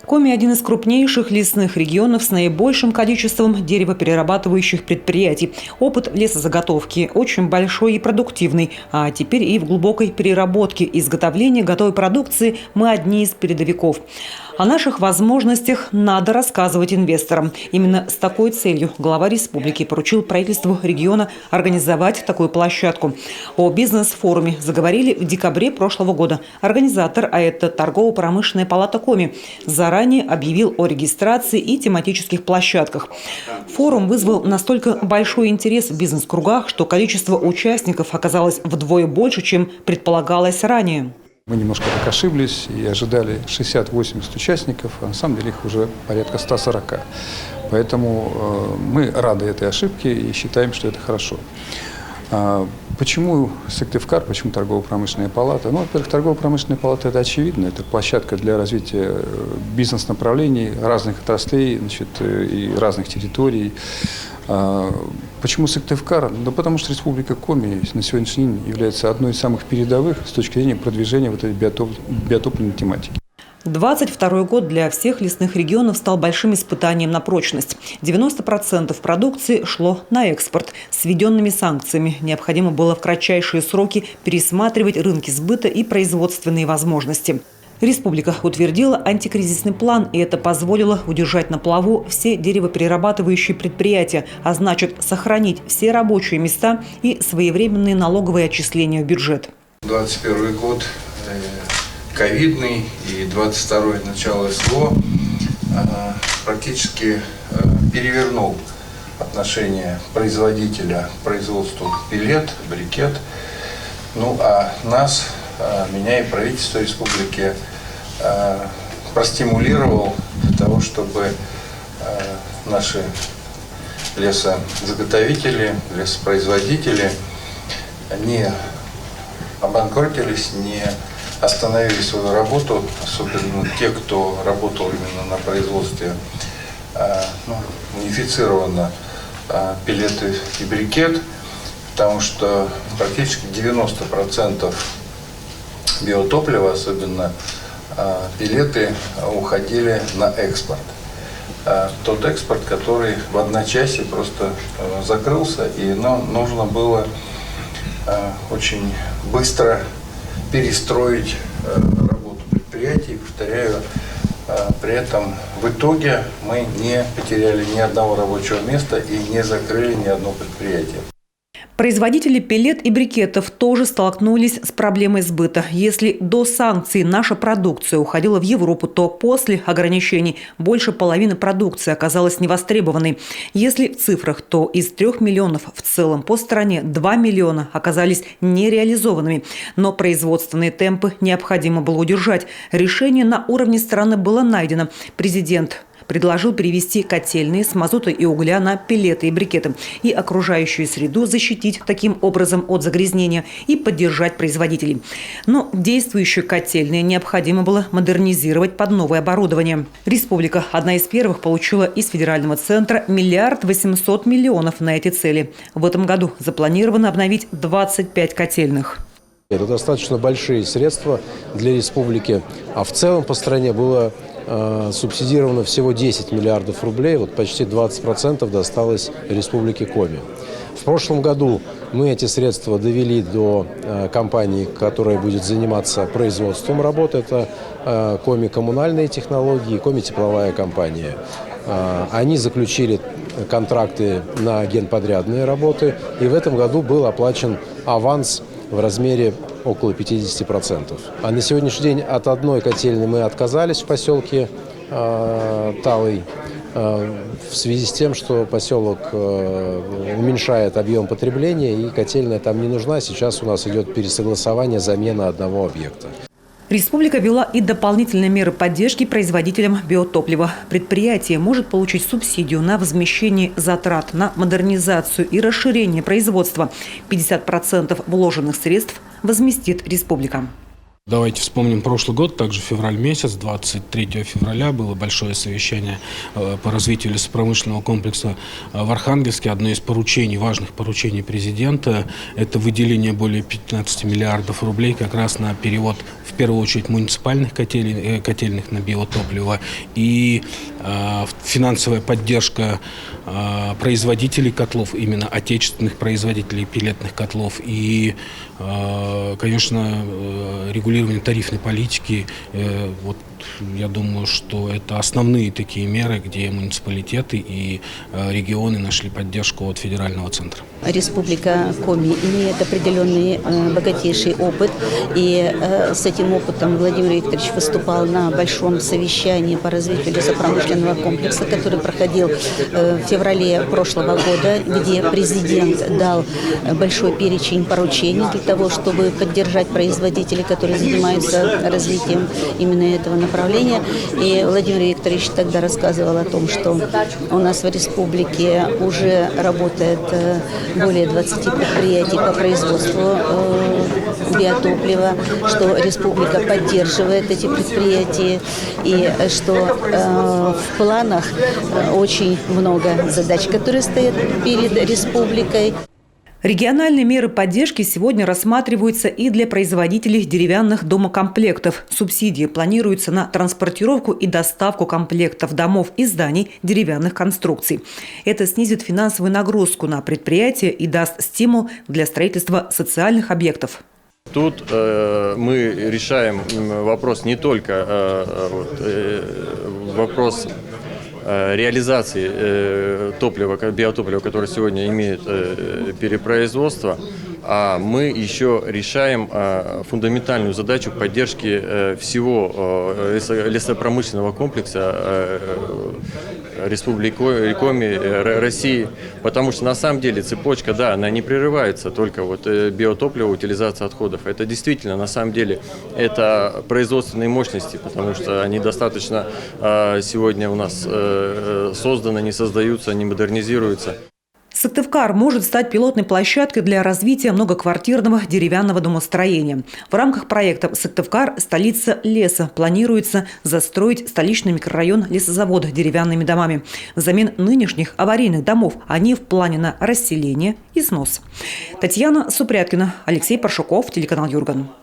Коми – один из крупнейших лесных регионов с наибольшим количеством деревоперерабатывающих предприятий. Опыт лесозаготовки очень большой и продуктивный, а теперь и в глубокой переработке и изготовлении готовой продукции мы одни из передовиков. О наших возможностях надо рассказывать инвесторам. Именно с такой целью глава республики поручил правительству региона организовать такую площадку. О бизнес-форуме заговорили в декабре прошлого года. Организатор, а это торгово-промышленная палата Коми, заранее объявил о регистрации и тематических площадках. Форум вызвал настолько большой интерес в бизнес-кругах, что количество участников оказалось вдвое больше, чем предполагалось ранее. Мы немножко так ошиблись и ожидали 60-80 участников, а на самом деле их уже порядка 140. Поэтому мы рады этой ошибке и считаем, что это хорошо. Почему Сыктывкар, почему торгово-промышленная палата? Ну, во-первых, торгово-промышленная палата – это очевидно. Это площадка для развития бизнес-направлений разных отраслей, значит, и разных территорий. Почему Сыктывкар? Да потому что Республика Коми на сегодняшний день является одной из самых передовых с точки зрения продвижения вот этой биотопливной тематики. 2022 год для всех лесных регионов стал большим испытанием на прочность. 90% продукции шло на экспорт. С введенными санкциями необходимо было в кратчайшие сроки пересматривать рынки сбыта и производственные возможности. Республика утвердила антикризисный план, и это позволило удержать на плаву все деревоперерабатывающие предприятия, а значит сохранить все рабочие места и своевременные налоговые отчисления в бюджет. 2021 год ковидный и 22-й начало СВО практически перевернул отношение производителя к производству пеллет, брикет. Ну а нас, меня и правительство республики простимулировал для того, чтобы наши лесозаготовители, лесопроизводители не обанкротились, не остановили свою работу, особенно те, кто работал именно на производстве унифицированно пеллеты и брикет, потому что практически 90% биотоплива, особенно пеллеты, уходили на экспорт. Тот экспорт, который в одночасье просто закрылся, и нам нужно было очень быстро перестроить работу предприятий. Повторяю, при этом в итоге мы не потеряли ни одного рабочего места и не закрыли ни одно предприятие. Производители пеллет и брикетов тоже столкнулись с проблемой сбыта. Если до санкций наша продукция уходила в Европу, то после ограничений больше половины продукции оказалась невостребованной. Если в цифрах, то из 3 миллионов в целом по стране 2 миллиона оказались нереализованными. Но производственные темпы необходимо было удержать. Решение на уровне страны было найдено. Президент предложил перевести котельные с мазута и угля на пеллеты и брикеты и окружающую среду защитить таким образом от загрязнения и поддержать производителей. Но действующие котельные необходимо было модернизировать под новое оборудование. Республика, одна из первых, получила из федерального центра 1 800 000 000 на эти цели. В этом году запланировано обновить 25 котельных. Это достаточно большие средства для республики, а в целом по стране было субсидировано всего 10 миллиардов рублей, вот почти 20% досталось Республике Коми. В прошлом году мы эти средства довели до компании, которая будет заниматься производством работы. Это Коми коммунальные технологии, Коми тепловая компания. Они заключили контракты на генподрядные работы, и в этом году был оплачен аванс в размере около 50%. А на сегодняшний день от одной котельной мы отказались в поселке Талый в связи с тем, что поселок уменьшает объем потребления и котельная там не нужна. Сейчас у нас идет пересогласование, замена одного объекта. Республика ввела и дополнительные меры поддержки производителям биотоплива. Предприятие может получить субсидию на возмещение затрат на модернизацию и расширение производства. 50% вложенных средств возместит республика. Давайте вспомним прошлый год, также февраль месяц, 23 февраля было большое совещание по развитию лесопромышленного комплекса в Архангельске. Одно из поручений, важных поручений президента, это выделение более 15 миллиардов рублей как раз на перевод, в первую очередь, муниципальных котельных на биотопливо и финансовая поддержка производителей котлов, именно отечественных производителей пеллетных котлов и, конечно, регулирование тарифной политики. Вот я думаю, что это основные такие меры, где муниципалитеты и регионы нашли поддержку от федерального центра. Республика Коми имеет определенный богатейший опыт, и с этим опытом Владимир Викторович выступал на большом совещании по развитию лесопромышленного комплекса, который проходил в феврале прошлого года, где президент дал большой перечень поручений для того, чтобы поддержать производителей, которые занимаются развитием именно этого направления. И Владимир Викторович тогда рассказывал о том, что у нас в республике уже работает более 20 предприятий по производству биотоплива, что республика поддерживает эти предприятия и что в планах очень много задач, которые стоят перед республикой. Региональные меры поддержки сегодня рассматриваются и для производителей деревянных домокомплектов. Субсидии планируются на транспортировку и доставку комплектов домов и зданий деревянных конструкций. Это снизит финансовую нагрузку на предприятия и даст стимул для строительства социальных объектов. Тут мы решаем вопрос не только вопрос реализации биотоплива, которое сегодня имеет перепроизводство, а мы еще решаем фундаментальную задачу поддержки всего лесопромышленного комплекса Республики Коми, России, потому что на самом деле цепочка, да, она не прерывается только вот биотопливо, утилизация отходов. Это действительно, на самом деле, это производственные мощности, потому что они достаточно сегодня у нас созданы, не создаются, не модернизируются. Сыктывкар может стать пилотной площадкой для развития многоквартирного деревянного домостроения. В рамках проекта «Сыктывкар. Столица леса» планируется застроить столичный микрорайон лесозавода деревянными домами. Взамен нынешних аварийных домов они в плане на расселение и снос. Татьяна Супряткина, Алексей Паршуков, телеканал Юрган.